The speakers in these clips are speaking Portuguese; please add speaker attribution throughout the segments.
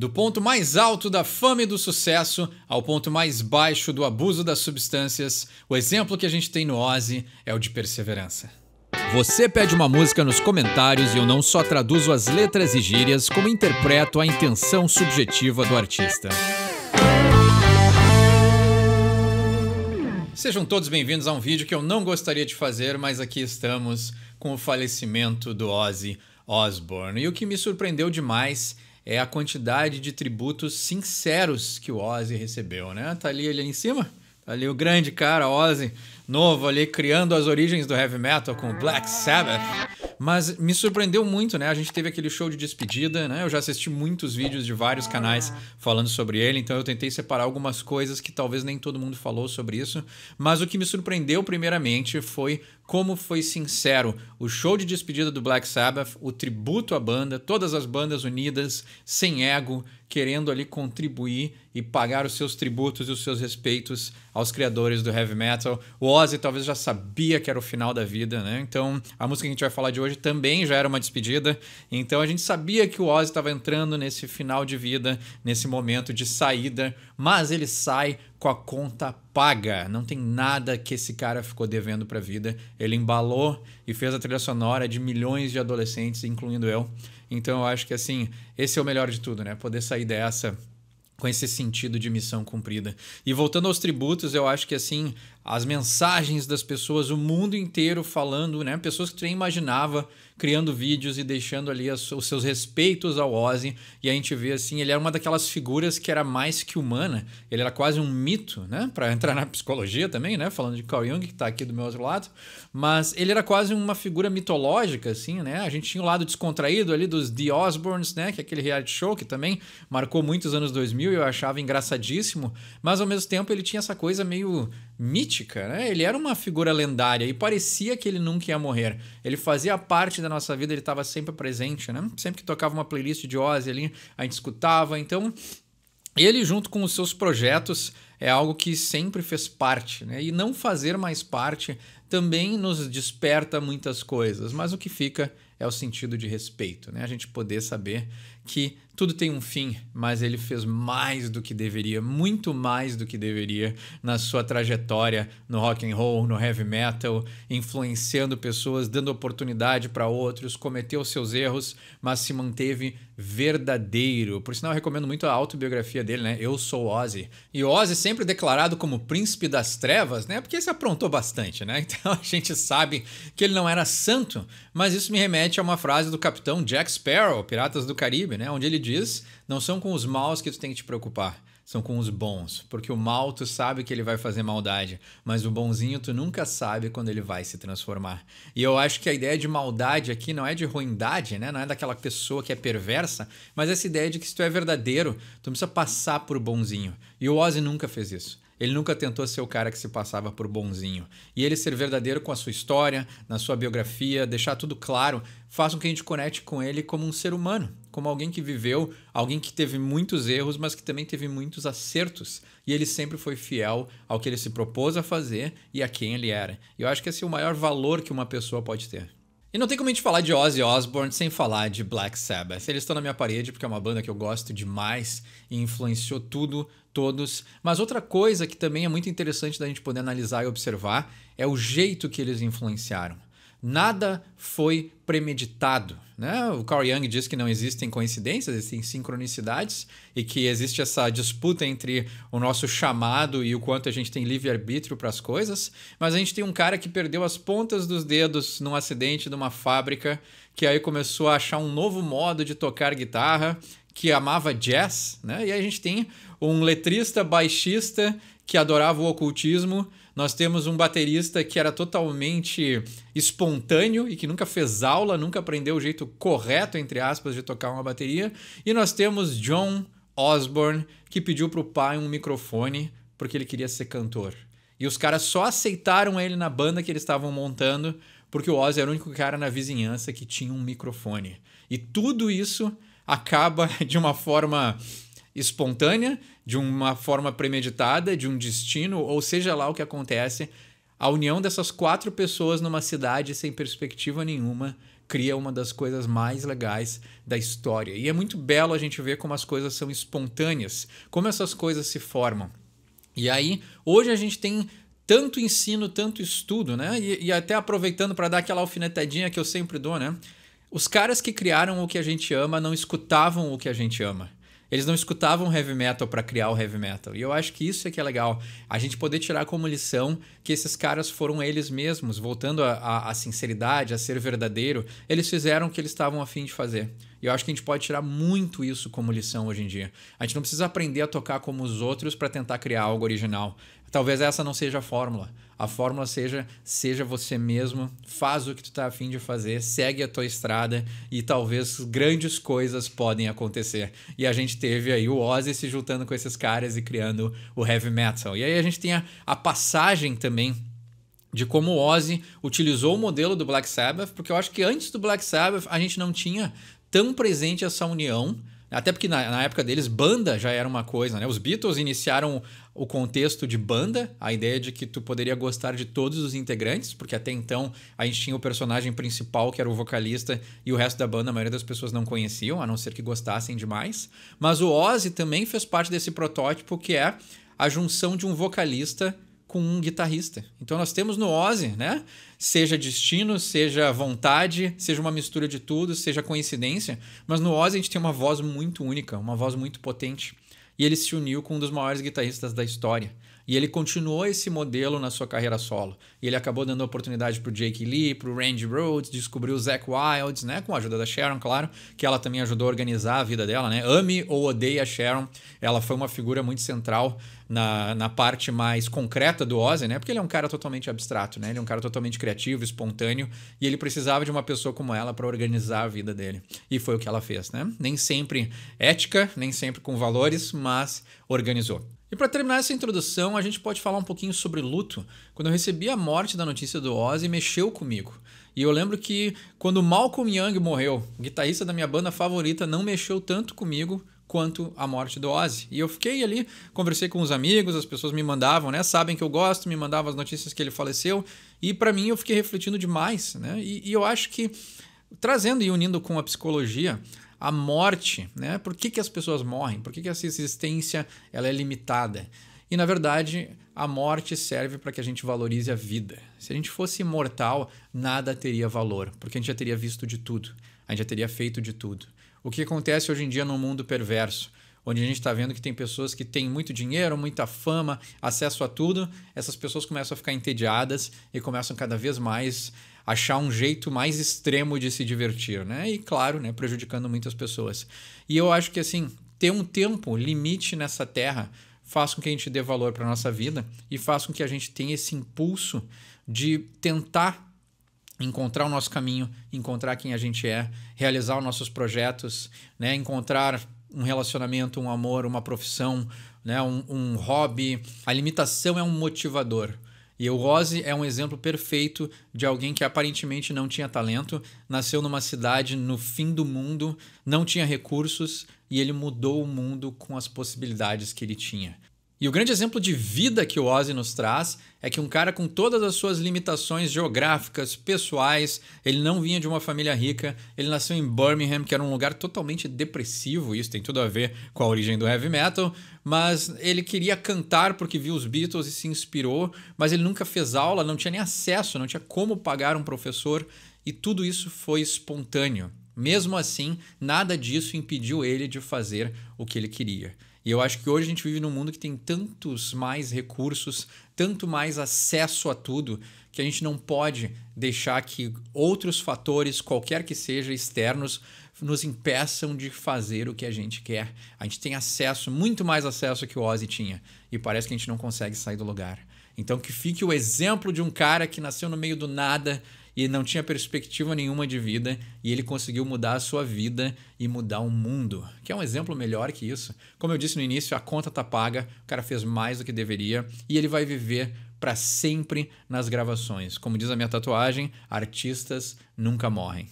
Speaker 1: Do ponto mais alto da fama e do sucesso ao ponto mais baixo do abuso das substâncias, o exemplo que a gente tem no Ozzy é o de perseverança. Você pede uma música nos comentários e eu não só traduzo as letras e gírias, como interpreto a intenção subjetiva do artista. Sejam todos bem-vindos a um vídeo que eu não gostaria de fazer, mas aqui estamos com o falecimento do Ozzy Osbourne. E o que me surpreendeu demais é a quantidade de tributos sinceros que o Ozzy recebeu, né? Tá ali ele em cima, tá ali o grande cara Ozzy, novo ali, criando as origens do heavy metal com o Black Sabbath. Mas me surpreendeu muito, né? A gente teve aquele show de despedida, né? Eu já assisti muitos vídeos de vários canais falando sobre ele, então eu tentei separar algumas coisas que talvez nem todo mundo falou sobre isso. Mas o que me surpreendeu primeiramente foi como foi sincero o show de despedida do Black Sabbath, o tributo à banda, todas as bandas unidas, sem ego, querendo ali contribuir e pagar os seus tributos e os seus respeitos aos criadores do heavy metal. O Ozzy talvez já sabia que era o final da vida, né? Então a música que a gente vai falar de hoje também já era uma despedida. Então a gente sabia que o Ozzy estava entrando nesse final de vida, nesse momento de saída, mas ele sai com a conta paga. Não tem nada que esse cara ficou devendo para a vida. Ele embalou e fez a trilha sonora de milhões de adolescentes, incluindo eu. Então eu acho que assim, esse é o melhor de tudo, né? Poder sair dessa com esse sentido de missão cumprida. E voltando aos tributos, eu acho que assim, as mensagens das pessoas, o mundo inteiro falando, né? Pessoas que tu nem imaginava, criando vídeos e deixando ali os seus respeitos ao Ozzy. E a gente vê assim, ele era uma daquelas figuras que era mais que humana. Ele era quase um mito, né? Para entrar na psicologia também, né? Falando de Carl Jung, que tá aqui do meu outro lado. Mas ele era quase uma figura mitológica, assim, né? A gente tinha o lado descontraído ali dos The Osbournes, né? Que é aquele reality show que também marcou muitos anos 2000 e eu achava engraçadíssimo. Mas ao mesmo tempo ele tinha essa coisa meio mítica, né? Ele era uma figura lendária e parecia que ele nunca ia morrer. Ele fazia parte da nossa vida, ele estava sempre presente, né? Sempre que tocava uma playlist de Ozzy ali, a gente escutava. Então, ele junto com os seus projetos é algo que sempre fez parte, né? E não fazer mais parte também nos desperta muitas coisas, mas o que fica é o sentido de respeito, né? A gente poder saber que tudo tem um fim, mas ele fez mais do que deveria, muito mais do que deveria na sua trajetória no rock and roll, no heavy metal, influenciando pessoas, dando oportunidade para outros, cometeu seus erros, mas se manteve verdadeiro. Por sinal, eu recomendo muito a autobiografia dele, né? Eu Sou Ozzy. E o Ozzy sempre declarado como príncipe das trevas, né? Porque ele se aprontou bastante, né? Então a gente sabe que ele não era santo, mas isso me remete a uma frase do capitão Jack Sparrow, Piratas do Caribe, né? Onde ele diz: não são com os maus que tu tem que te preocupar, são com os bons, porque o mal tu sabe que ele vai fazer maldade, mas o bonzinho tu nunca sabe quando ele vai se transformar. E eu acho que a ideia de maldade aqui não é de ruindade, né? Não é daquela pessoa que é perversa, mas essa ideia de que se tu é verdadeiro, tu não precisa passar por bonzinho. E o Ozzy nunca fez isso. Ele nunca tentou ser o cara que se passava por bonzinho. E ele ser verdadeiro com a sua história, na sua biografia, deixar tudo claro, faz com que a gente conecte com ele como um ser humano, como alguém que viveu, alguém que teve muitos erros, mas que também teve muitos acertos. E ele sempre foi fiel ao que ele se propôs a fazer e a quem ele era. E eu acho que esse é o maior valor que uma pessoa pode ter. E não tem como a gente falar de Ozzy Osbourne sem falar de Black Sabbath. Eles estão na minha parede porque é uma banda que eu gosto demais e influenciou tudo, todos. Mas outra coisa que também é muito interessante da gente poder analisar e observar é o jeito que eles influenciaram. Nada foi premeditado, né? O Carl Jung diz que não existem coincidências, existem sincronicidades e que existe essa disputa entre o nosso chamado e o quanto a gente tem livre-arbítrio para as coisas, mas a gente tem um cara que perdeu as pontas dos dedos num acidente de uma fábrica, que aí começou a achar um novo modo de tocar guitarra, que amava jazz, né? E aí a gente tem um letrista, baixista que adorava o ocultismo. Nós temos um baterista que era totalmente espontâneo e que nunca fez aula, nunca aprendeu o jeito correto, entre aspas, de tocar uma bateria. E nós temos John Osbourne, que pediu para o pai um microfone porque ele queria ser cantor. E os caras só aceitaram ele na banda que eles estavam montando porque o Ozzy era o único cara na vizinhança que tinha um microfone. E tudo isso acaba de uma forma espontânea, de uma forma premeditada, de um destino, ou seja lá o que acontece, a união dessas 4 pessoas numa cidade sem perspectiva nenhuma cria uma das coisas mais legais da história. E é muito belo a gente ver como as coisas são espontâneas, como essas coisas se formam. E aí, hoje a gente tem tanto ensino, tanto estudo, né? E até aproveitando para dar aquela alfinetadinha que eu sempre dou, né? Os caras que criaram o que a gente ama não escutavam o que a gente ama. Eles não escutavam heavy metal para criar o heavy metal. E eu acho que isso é que é legal. A gente poder tirar como lição que esses caras foram eles mesmos, voltando à sinceridade, a ser verdadeiro. Eles fizeram o que eles estavam a fim de fazer. E eu acho que a gente pode tirar muito isso como lição hoje em dia. A gente não precisa aprender a tocar como os outros para tentar criar algo original. Talvez essa não seja a fórmula. A fórmula seja você mesmo, faz o que tu está a fim de fazer, segue a tua estrada e talvez grandes coisas podem acontecer. E a gente teve aí o Ozzy se juntando com esses caras e criando o heavy metal. E aí a gente tem a passagem também de como o Ozzy utilizou o modelo do Black Sabbath, porque eu acho que antes do Black Sabbath a gente não tinha tão presente essa união. Até porque na época deles, banda já era uma coisa, né? Os Beatles iniciaram o contexto de banda, a ideia de que tu poderia gostar de todos os integrantes, porque até então a gente tinha o personagem principal, que era o vocalista, e o resto da banda a maioria das pessoas não conheciam, a não ser que gostassem demais. Mas o Ozzy também fez parte desse protótipo, que é a junção de um vocalista com um guitarrista. Então nós temos no Ozzy, né? Seja destino, seja vontade, seja uma mistura de tudo, seja coincidência, mas no Ozzy a gente tem uma voz muito única, uma voz muito potente. E ele se uniu com um dos maiores guitarristas da história. E ele continuou esse modelo na sua carreira solo. E ele acabou dando oportunidade pro Jake Lee, pro Randy Rhoads, descobriu o Zakk Wylde, né? Com a ajuda da Sharon, claro, que ela também ajudou a organizar a vida dela, né? Ame ou odeie a Sharon, ela foi uma figura muito central na parte mais concreta do Ozzy, né? Porque ele é um cara totalmente abstrato, né? Ele é um cara totalmente criativo, espontâneo, e ele precisava de uma pessoa como ela para organizar a vida dele. E foi o que ela fez, né? Nem sempre ética, nem sempre com valores, mas organizou. E para terminar essa introdução, a gente pode falar um pouquinho sobre luto. Quando eu recebi a morte da notícia do Ozzy, mexeu comigo. E eu lembro que quando Malcolm Young morreu, o guitarrista da minha banda favorita, não mexeu tanto comigo quanto a morte do Ozzy. E eu fiquei ali, conversei com os amigos, as pessoas me mandavam, né? Sabem que eu gosto, me mandavam as notícias que ele faleceu. E para mim eu fiquei refletindo demais, né? E eu acho que, trazendo e unindo com a psicologia, a morte, né? Por que as pessoas morrem? Por que essa existência ela é limitada? E, na verdade, a morte serve para que a gente valorize a vida. Se a gente fosse imortal, nada teria valor, porque a gente já teria visto de tudo, a gente já teria feito de tudo. O que acontece hoje em dia num mundo perverso, onde a gente está vendo que tem pessoas que têm muito dinheiro, muita fama, acesso a tudo, essas pessoas começam a ficar entediadas e começam cada vez mais achar um jeito mais extremo de se divertir, né? E claro, né, prejudicando muitas pessoas. E eu acho que assim, ter um tempo limite nessa terra faz com que a gente dê valor para a nossa vida e faz com que a gente tenha esse impulso de tentar encontrar o nosso caminho, encontrar quem a gente é, realizar os nossos projetos, né? Encontrar um relacionamento, um amor, uma profissão, né? um hobby. A limitação é um motivador. E o Ozzy é um exemplo perfeito de alguém que aparentemente não tinha talento, nasceu numa cidade no fim do mundo, não tinha recursos e ele mudou o mundo com as possibilidades que ele tinha. E o grande exemplo de vida que o Ozzy nos traz é que um cara com todas as suas limitações geográficas, pessoais, ele não vinha de uma família rica, ele nasceu em Birmingham, que era um lugar totalmente depressivo, isso tem tudo a ver com a origem do heavy metal, mas ele queria cantar porque viu os Beatles e se inspirou, mas ele nunca fez aula, não tinha nem acesso, não tinha como pagar um professor e tudo isso foi espontâneo. Mesmo assim, nada disso impediu ele de fazer o que ele queria. E eu acho que hoje a gente vive num mundo que tem tantos mais recursos, tanto mais acesso a tudo, que a gente não pode deixar que outros fatores, qualquer que seja, externos, nos impeçam de fazer o que a gente quer. A gente tem acesso, muito mais acesso que o Ozzy tinha, e parece que a gente não consegue sair do lugar. Então que fique o exemplo de um cara que nasceu no meio do nada e não tinha perspectiva nenhuma de vida e ele conseguiu mudar a sua vida e mudar o mundo. Que é um exemplo melhor que isso. Como eu disse no início, a conta tá paga, o cara fez mais do que deveria e ele vai viver para sempre nas gravações. Como diz a minha tatuagem, artistas nunca morrem.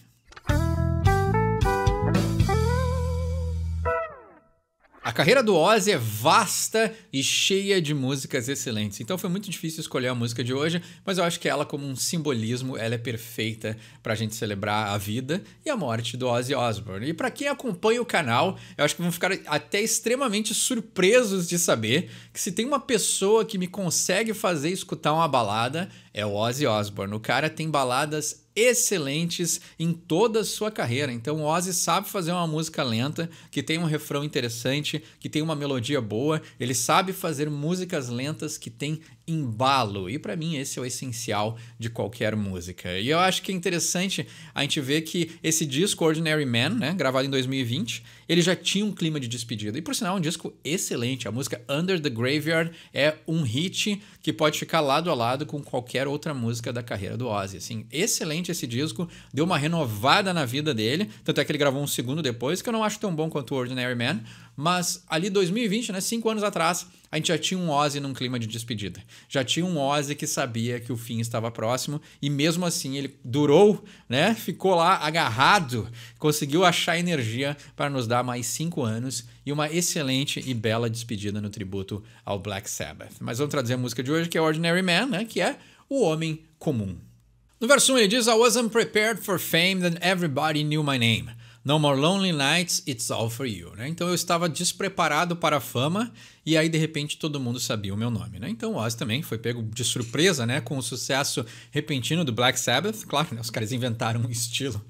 Speaker 1: A carreira do Ozzy é vasta e cheia de músicas excelentes, então foi muito difícil escolher a música de hoje, mas eu acho que ela, como um simbolismo, ela é perfeita pra gente celebrar a vida e a morte do Ozzy Osbourne. E pra quem acompanha o canal, eu acho que vão ficar até extremamente surpresos de saber que se tem uma pessoa que me consegue fazer escutar uma balada, é o Ozzy Osbourne. O cara tem baladas excelentes em toda a sua carreira. Então o Ozzy sabe fazer uma música lenta, que tem um refrão interessante, que tem uma melodia boa. Ele sabe fazer músicas lentas que tem embalo. E para mim esse é o essencial de qualquer música. E eu acho que é interessante a gente ver que esse disco Ordinary Man, né, gravado em 2020, ele já tinha um clima de despedida. E por sinal, é um disco excelente. A música Under the Graveyard é um hit que pode ficar lado a lado com qualquer outra música da carreira do Ozzy. Assim, excelente esse disco, deu uma renovada na vida dele, tanto é que ele gravou um segundo depois, que eu não acho tão bom quanto o Ordinary Man, mas ali 2020, né, 5 anos atrás, a gente já tinha um Ozzy num clima de despedida. Já tinha um Ozzy que sabia que o fim estava próximo e mesmo assim ele durou, né? Ficou lá agarrado, conseguiu achar energia para nos dar mais 5 anos e uma excelente e bela despedida no tributo ao Black Sabbath. Mas vamos traduzir a música de hoje, que é Ordinary Man, né? Que é o homem comum. No verso 1 ele diz: I wasn't prepared for fame, then everybody knew my name. No more lonely nights, it's all for you. Né? Então eu estava despreparado para a fama e aí de repente todo mundo sabia o meu nome. Né? Então o Ozzy também foi pego de surpresa, né, com o sucesso repentino do Black Sabbath. Claro, né, os caras inventaram um estilo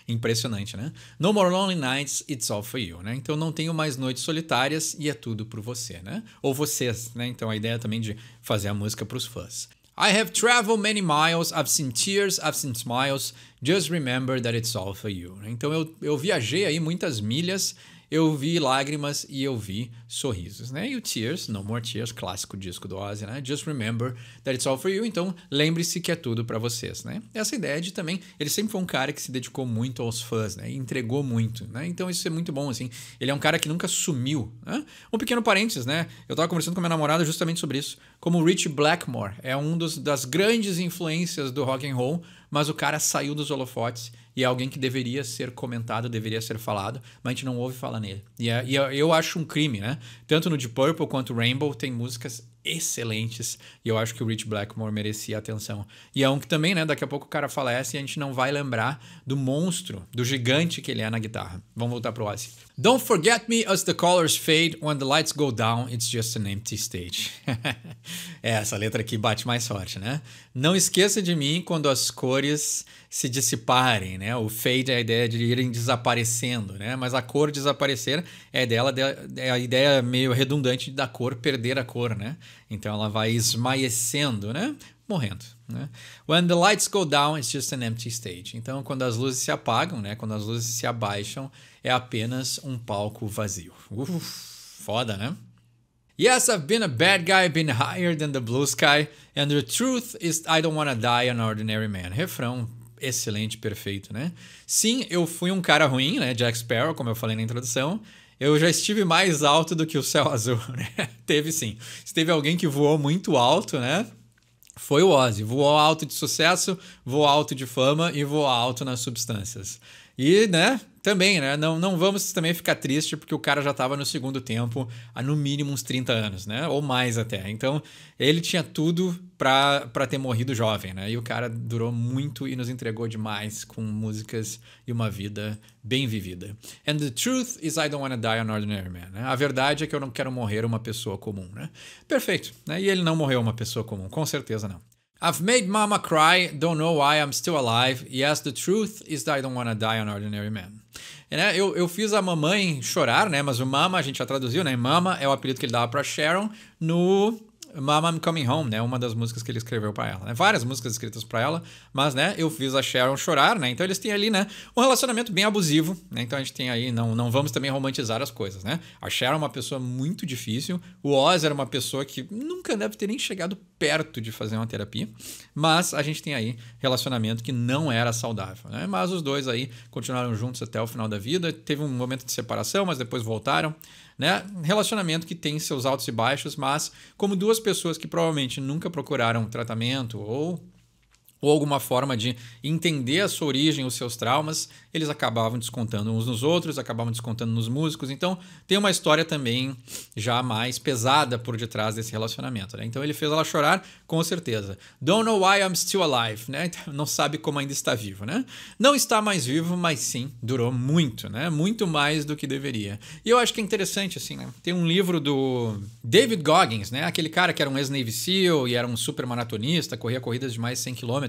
Speaker 1: impressionante, né? No more lonely nights, it's all for you, né? Então não tenho mais noites solitárias e é tudo por você, né? Ou vocês, né? Então a ideia também de fazer a música para os fãs. I have traveled many miles, I've seen tears, I've seen smiles, just remember that it's all for you. Então eu viajei aí muitas milhas, eu vi lágrimas e eu vi sorrisos, né? E o Tears, No More Tears, clássico disco do Ozzy, né? Just remember that it's all for you. Então, lembre-se que é tudo pra vocês, né? Essa ideia de também, ele sempre foi um cara que se dedicou muito aos fãs, né? E entregou muito, né? Então isso é muito bom, assim. Ele é um cara que nunca sumiu, né? Um pequeno parênteses, né? Eu tava conversando com a minha namorada justamente sobre isso. Como o Rich Blackmore é um das grandes influências do rock and roll, mas o cara saiu dos holofotes e é alguém que deveria ser comentado, deveria ser falado, mas a gente não ouve falar nele. E eu acho um crime, né? Tanto no Deep Purple quanto Rainbow tem músicas excelentes e eu acho que o Rich Blackmore merecia atenção. E é um que também, né? Daqui a pouco o cara falece e a gente não vai lembrar do monstro, do gigante que ele é na guitarra. Vamos voltar pro Ozzy. Don't forget me as the colors fade, when the lights go down, it's just an empty stage. Essa letra aqui bate mais forte, né? Não esqueça de mim quando as cores se dissiparem, né? O fade é a ideia de irem desaparecendo, né? Mas a cor desaparecer é a ideia meio redundante da cor perder a cor, né? Então ela vai esmaecendo, né? Morrendo, né? When the lights go down, it's just an empty stage. Então quando as luzes se apagam, né? Quando as luzes se abaixam, é apenas um palco vazio. Foda, né? Yes, I've been a bad guy, been higher than the blue sky, and the truth is I don't wanna die an ordinary man. Refrão excelente, perfeito, né? Sim, eu fui um cara ruim, né? Jack Sparrow, como eu falei na introdução. Eu já estive mais alto do que o céu azul, né? Teve sim. Se teve alguém que voou muito alto, né? Foi o Ozzy. Voou alto de sucesso, voou alto de fama e voou alto nas substâncias. E, né, também, né, não vamos também ficar triste porque o cara já estava no segundo tempo há no mínimo uns 30 anos, né, ou mais até. Então, ele tinha tudo para ter morrido jovem, né, e o cara durou muito e nos entregou demais com músicas e uma vida bem vivida. And the truth is I don't wanna die an ordinary man, né? A verdade é que eu não quero morrer uma pessoa comum, né? Perfeito, né? E ele não morreu uma pessoa comum, com certeza não. I've made mama cry, don't know why I'm still alive. Yes, the truth is that I don't wanna die an ordinary man. Né? Eu fiz a mamãe chorar, né? Mas o Mama, a gente já traduziu, né? Mama é o apelido que ele dava pra Sharon no Mama I'm Coming Home, né? Uma das músicas que ele escreveu pra ela, né? Várias músicas escritas pra ela, mas, né? Eu fiz a Sharon chorar, né? Então eles têm ali, né? Um relacionamento bem abusivo, né? Então a gente tem aí, não vamos também romantizar as coisas, né? A Sharon é uma pessoa muito difícil, o Ozzy era uma pessoa que nunca deve ter nem chegado perto de fazer uma terapia, mas a gente tem aí relacionamento que não era saudável, né? Mas os dois aí continuaram juntos até o final da vida, teve um momento de separação, mas depois voltaram, né? Relacionamento que tem seus altos e baixos, mas como duas pessoas que provavelmente nunca procuraram tratamento ou ou alguma forma de entender a sua origem, os seus traumas, eles acabavam descontando uns nos outros, acabavam descontando nos músicos. Então, tem uma história também já mais pesada por detrás desse relacionamento, né? Então, ele fez ela chorar, com certeza. Don't know why I'm still alive, né? Não sabe como ainda está vivo, né? Não está mais vivo, mas sim, durou muito, né? Muito mais do que deveria. E eu acho que é interessante, assim, né? Tem um livro do David Goggins, né? Aquele cara que era um ex-Navy SEAL e era um super maratonista, corria corridas de mais de 100 km.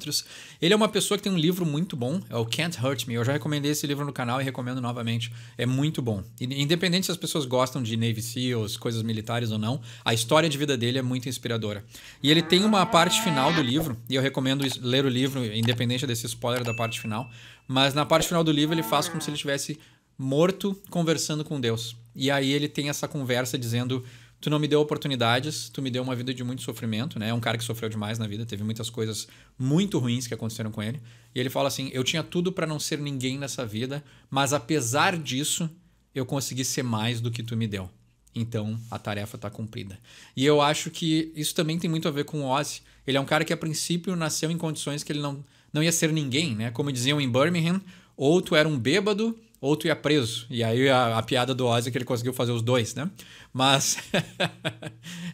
Speaker 1: Ele é uma pessoa que tem um livro muito bom, é o Can't Hurt Me. Eu já recomendei esse livro no canal e recomendo novamente. É muito bom. Independente se as pessoas gostam de Navy SEALs, coisas militares ou não, a história de vida dele é muito inspiradora. E ele tem uma parte final do livro, e eu recomendo ler o livro, independente desse spoiler da parte final, mas na parte final do livro ele faz como se ele estivesse morto conversando com Deus. E aí ele tem essa conversa dizendo: tu não me deu oportunidades, tu me deu uma vida de muito sofrimento, né? É um cara que sofreu demais na vida, teve muitas coisas muito ruins que aconteceram com ele. E ele fala assim: eu tinha tudo para não ser ninguém nessa vida, mas apesar disso, eu consegui ser mais do que tu me deu. Então, a tarefa está cumprida. E eu acho que isso também tem muito a ver com o Ozzy. Ele é um cara que, a princípio, nasceu em condições que ele não ia ser ninguém, né? Como diziam em Birmingham, ou tu era um bêbado, ou tu ia preso. E aí a piada do Ozzy é que ele conseguiu fazer os dois, né? Mas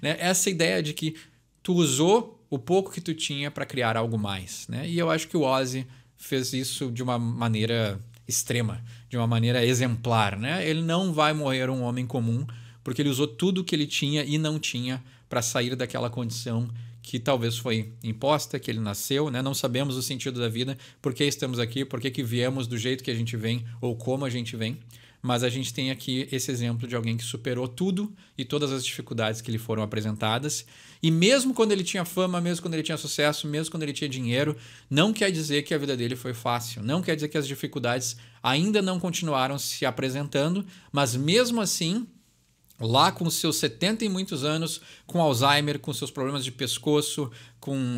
Speaker 1: né, essa ideia de que tu usou o pouco que tu tinha para criar algo mais, né? E eu acho que o Ozzy fez isso de uma maneira extrema, de uma maneira exemplar, né? Ele não vai morrer um homem comum, porque ele usou tudo que ele tinha e não tinha para sair daquela condição que talvez foi imposta, que ele nasceu, né? Não sabemos o sentido da vida, por que estamos aqui, por que viemos do jeito que a gente vem ou como a gente vem, mas a gente tem aqui esse exemplo de alguém que superou tudo e todas as dificuldades que lhe foram apresentadas, e mesmo quando ele tinha fama, mesmo quando ele tinha sucesso, mesmo quando ele tinha dinheiro, não quer dizer que a vida dele foi fácil, não quer dizer que as dificuldades ainda não continuaram se apresentando, mas mesmo assim, lá com os seus 70 e muitos anos, com Alzheimer, com seus problemas de pescoço,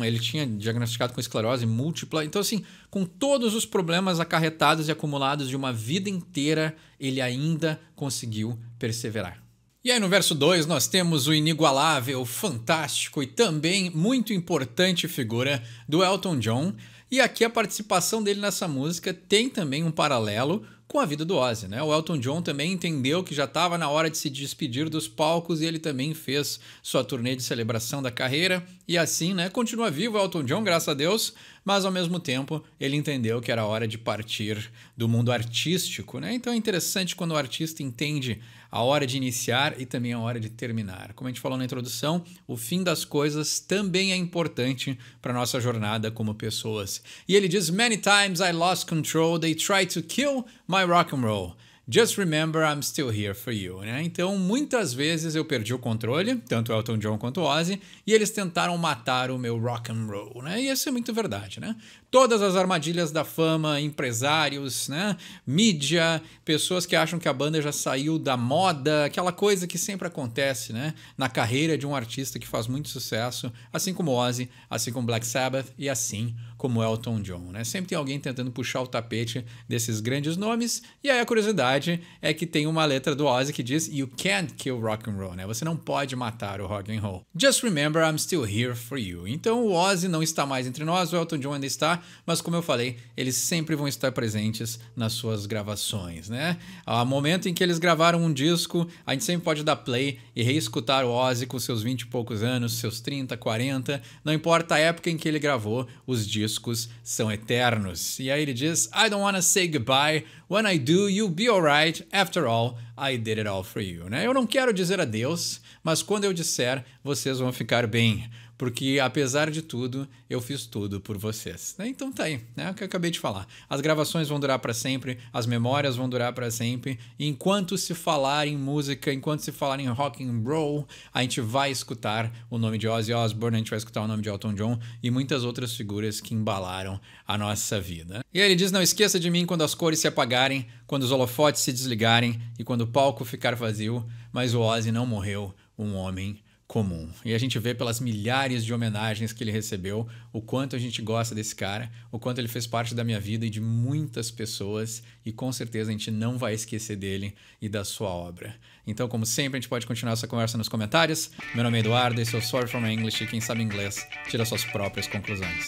Speaker 1: ele tinha diagnosticado com esclerose múltipla. Então, assim, com todos os problemas acarretados e acumulados de uma vida inteira, ele ainda conseguiu perseverar. E aí no verso 2 nós temos o inigualável, fantástico e também muito importante figura do Elton John. E aqui a participação dele nessa música tem também um paralelo com a vida do Ozzy, né? O Elton John também entendeu que já estava na hora de se despedir dos palcos e ele também fez sua turnê de celebração da carreira. E assim, né, continua vivo o Elton John, graças a Deus, mas ao mesmo tempo ele entendeu que era hora de partir do mundo artístico, né? Então é interessante quando o artista entende a hora de iniciar e também a hora de terminar. Como a gente falou na introdução, o fim das coisas também é importante para nossa jornada como pessoas. E ele diz: "Many times I lost control, they tried to kill my rock and roll. Just remember I'm still here for you", né? Então, muitas vezes eu perdi o controle, tanto Elton John quanto Ozzy, e eles tentaram matar o meu rock and roll, né? E isso é muito verdade, né? Todas as armadilhas da fama, empresários, né? Mídia, pessoas que acham que a banda já saiu da moda, aquela coisa que sempre acontece, né? Na carreira de um artista que faz muito sucesso, assim como Ozzy, assim como Black Sabbath e assim como Elton John, né? Sempre tem alguém tentando puxar o tapete desses grandes nomes, e aí a curiosidade é que tem uma letra do Ozzy que diz "You can't kill rock and roll", né? Você não pode matar o rock and roll. Just remember I'm still here for you. Então o Ozzy não está mais entre nós, o Elton John ainda está, mas como eu falei, eles sempre vão estar presentes nas suas gravações, né? Ao momento em que eles gravaram um disco, a gente sempre pode dar play e reescutar o Ozzy com seus 20 e poucos anos, seus 30, 40, não importa a época em que ele gravou, os discos são eternos. E aí ele diz: "I don't wanna say goodbye. When I do, you'll be alright. After all, I did it all for you", né? Eu não quero dizer adeus, mas quando eu disser, vocês vão ficar bem, porque apesar de tudo, eu fiz tudo por vocês, né? Então tá aí, né? O que eu acabei de falar. As gravações vão durar para sempre, as memórias vão durar para sempre. E enquanto se falar em música, enquanto se falar em rock and roll, a gente vai escutar o nome de Ozzy Osbourne, a gente vai escutar o nome de Elton John e muitas outras figuras que embalaram a nossa vida. E aí ele diz: "Não esqueça de mim quando as cores se apagarem, quando os holofotes se desligarem e quando o palco ficar vazio", mas o Ozzy não morreu um homem comum. E a gente vê pelas milhares de homenagens que ele recebeu o quanto a gente gosta desse cara, o quanto ele fez parte da minha vida e de muitas pessoas, e com certeza a gente não vai esquecer dele e da sua obra. Então, como sempre, a gente pode continuar essa conversa nos comentários. Meu nome é Eduardo, esse é o Sorry for My English, e quem sabe inglês tira suas próprias conclusões.